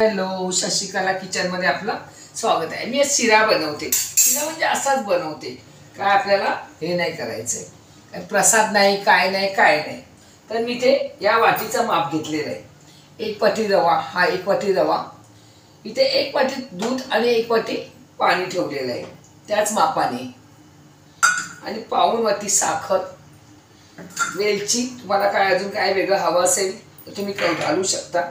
Hello, Shashikala kitchen मध्ये आपलं स्वागत आहे। मी आज शिरा बनवते। शिरा म्हणजे असाच बनवते, काय आपल्याला हे नाही करायचंय, प्रसाद नाही, काय नाही। तर मी ते या वाटीचं माप घेतलेलं आहे। एक वाटी रवा, हा एक वाटी रवा, इथे एक वाटी दूध आणि एक वाटी पाणी ठेवलेलं आहे त्याच मापाने, आणि पाऊण वाटी साखर, वेलची, तुम्हाला काय अजून काय वेगळं हवं असेल तर तुम्ही घालू शकता,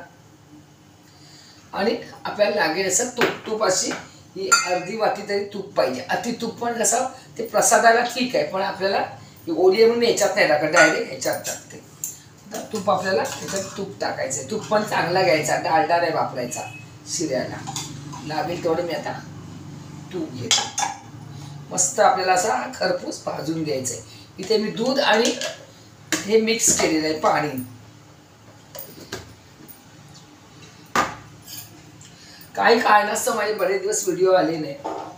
आणि आपल्याला लागेल असं तूप अशी ही अर्धी वाटी तरी तूप पाहिजे। अति तूप पण कसं ते प्रसादाला ठीक आहे, पण आपल्याला ओली म्हणून याच्यात नाही टाकत, डायरेक्ट ह्याच्यात टाकते। तर तूप आपल्याला त्याच्यात तूप टाकायचं, तूप पण चांगला घ्यायचा, डालडा नाही वापरायचा शिऱ्याला। लागेल तेवढं मी आता तूप घेते। मस्त आपल्याला असा खरपूस भाजून घ्यायचं आहे। इथे मी दूध आणि हे मिक्स केलेलं आहे पाणी। काही कारणास्तव माझे बरेच दिवस व्हिडिओ आले नाही,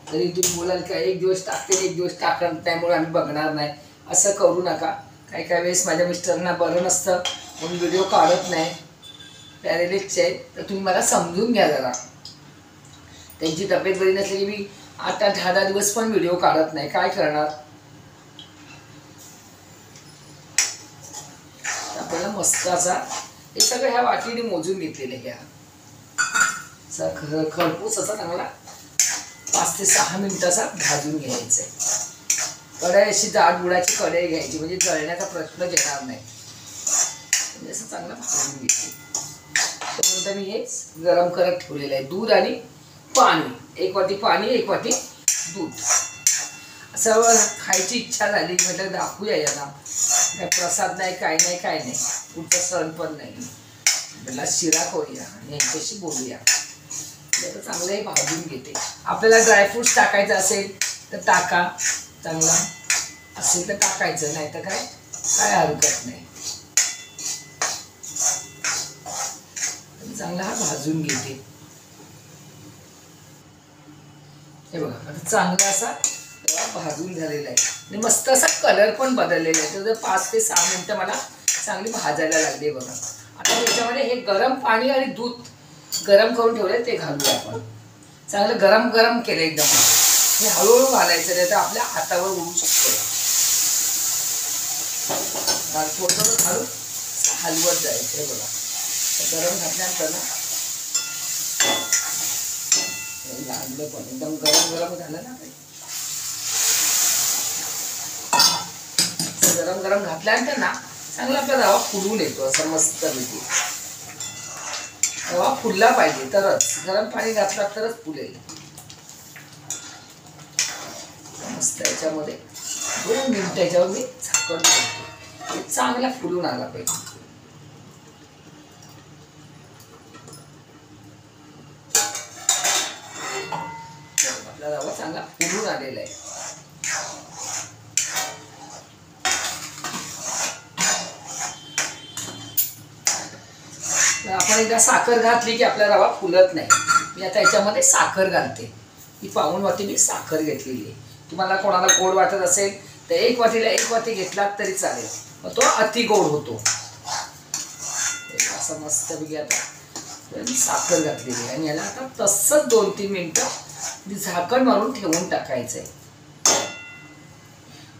तरी तुम्ही बोलाल का एक दिवस टाकते एक दिवस टाकत, त्यामुळे आम्ही बघणार नाही, असं करू नका। काही वेळेस माझ्या मिस्टरांना बरं नसतं म्हणून व्हिडिओ काढत नाही, पॅरेलिसचे आहे, तर तुम्ही मला समजून घ्या जरा। त्यांची तब्येत बरी नसली की मी 8-10 दिवस पण व्हिडिओ काढत नाही, काय करणार। आपल्याला मस्त असा हे सगळं ह्या वाटीने मोजून घेतलेलं घ्या, खरपूस असा चांगला 5 ते 6 मिनिटाचा भाजून घ्यायचं आहे। कढई अशी जाड बुडाची कढई घ्यायची, म्हणजे जळण्याचा प्रश्न येणार नाही, म्हणजे असं चांगलं भाजून घ्यायचं। त्यानंतर मी हे गरम करत ठेवलेलं आहे दूध आणि पाणी, एक वाटी पाणी एक वाटी दूध। असं खायची इच्छा झाली म्हटलं दाखवूया याला, काय प्रसाद नाही, काय नाही, पुढचा सण पण नाही, म्हटलं शिरा करूया आणि यांच्याशी बोलूया। तर चांगलं हे भाजून घेते। आपल्याला ड्रायफ्रूट्स टाकायचं असेल तर टाका, चांगला असेल तर टाकायचं, नाही तर काय हरकत नाही। चांगला हा भाजून घेते। हे बघा आता चांगला असा भाजून झालेला आहे, आणि मस्त असा कलर पण बदललेला आहे। तर 5 ते 6 मिनिटं मला चांगली भाजायला लागली बघा। आता याच्यामध्ये हे गरम पाणी आणि दूध गरम करून ठेवले ते घालूया आपण। चांगलं गरम केलं एकदम, हे हळूहळू घालायचं, नाही तर आपल्या हातावर उडू शकतो। थोडं घालून हलवत जायचं। हे बघा गरम घातल्यानंतर ना लागलं पण एकदम गरम झालं ना, गरम घातल्यानंतर ना चांगला आपला रवा फुलून येतो, असं मस्त पैकी रवा फुलला पाहिजे, तरच गरम पाणी घातला तरच फुलेल मस्त। याच्यामध्ये 2 मिनिटं याच्यावर मी झाकण ठेवतो, चांगला फुलून आला पाहिजे। आपला रवा चांगला फुलून आलेला आहे। आपण एकदा साखर घातली की आपला रवा फुलत नाही। मी आता याच्यामध्ये साखर घालते, ही पाऊण वाटी मी साखर घेतलेली आहे। तुम्हाला कोणाला गोड वाटत असेल तर एक वाटीला 1 वाटी घेतलात तरी चालेल, मग तो अति गोड होतो। असं मस्त पैकी आता साखर घातलेली आहे, आणि याला आता तसंच 2-3 मिनिटं झाकण मारून ठेवून टाकायचंय।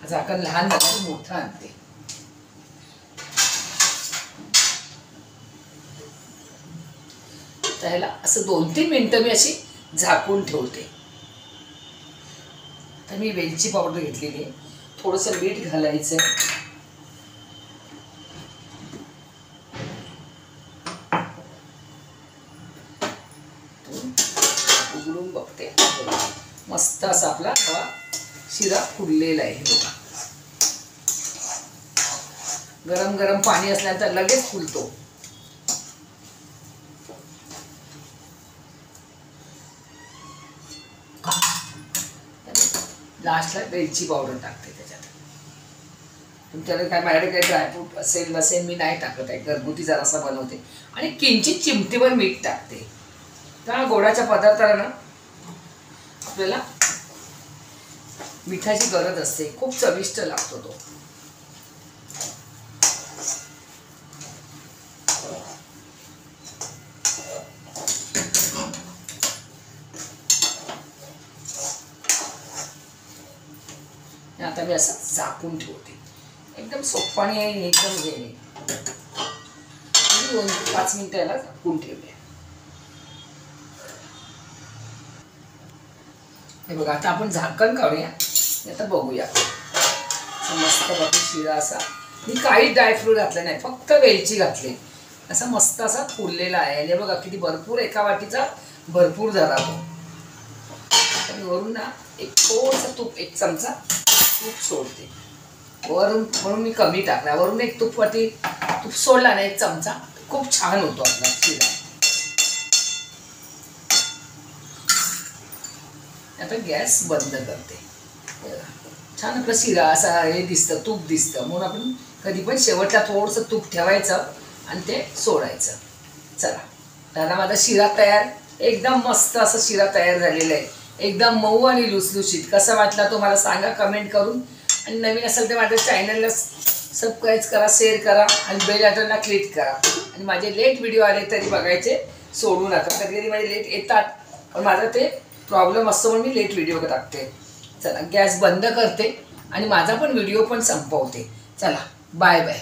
झाकण लहान झालं मोठं आणते। त्याला असं 2-3 मिनिटं मी अशी झाकून ठेवते। तर मी वेलची पावडर घेतलेली आहे, थोडंसं मीठ घालायचं, उघडून बघते, मस्त असा आपला हा शिरा फुललेला आहे। गरम पाणी असल्यानंतर लगेच फुलतो। लास्टला वेलची पावडर टाकते त्याच्यात। तुमच्याकडे काय माझ्याकडे काही ड्रायफ्रूट असेल नसेल मी नाही टाकत आहे, घरगुती जरासा बनवते, आणि किंचित चिमटीवर मीठ टाकते। त्या गोडाच्या पदार्थाला ना आपल्याला मिठाची गरज असते, खूप चविष्ट लागतो तो। मी असं झाकून ठेवते. एकदम सोप्पाने आहे, एकदम हे नाही. 2 ते 5 मिनिटं याला झाकून ठेवले. हे बघा आता आपण झाकण काढूया. आता बघूया मस्त बाकी शिरा असा. मी काही ड्रायफ्रूट घातले नाही, फक्त वेलची घातली. असा मस्त असा फुललेला आहे. आणि बघा किती भरपूर, एका वाटीचा भरपूर झाला तो. आणि वरून ना एक थोडंसं तूप, 1 चमचा तूप सोडते वरून, म्हणून मी कमी टाकला. वरून एक तूप सोडला ना 1 चमचा, खूप छान होतो आपला शिरा. आता गॅस बंद करते. छान आपला शिरा असा हे दिसतं, तूप दिसतं. म्हणून आपण कधी पण शेवटला थोडंसं तूप ठेवायचं आणि ते सोडायचं. चला झाला माझा शिरा तयार. एकदम मस्त असा शिरा तयार झालेला आहे. एकदम मऊ आणि लुसलुशीत. कसा वाटला तो मला सांगा कमेंट करून. आणि नवीन असेल तर माझ्या चॅनलला सबस्क्राईब करा, शेअर करा आणि बेल आयकॉनला क्लिक करा. आणि माझे लेट व्हिडिओ आले तरी बघायचे सोडू नका. कधी कधी माझे लेट येतात, पण माझा ते प्रॉब्लेम असतो म्हणून मी लेट व्हिडिओ टाकते. चला गॅस बंद करते आणि माझा पण व्हिडिओ पण संपवते. चला बाय बाय.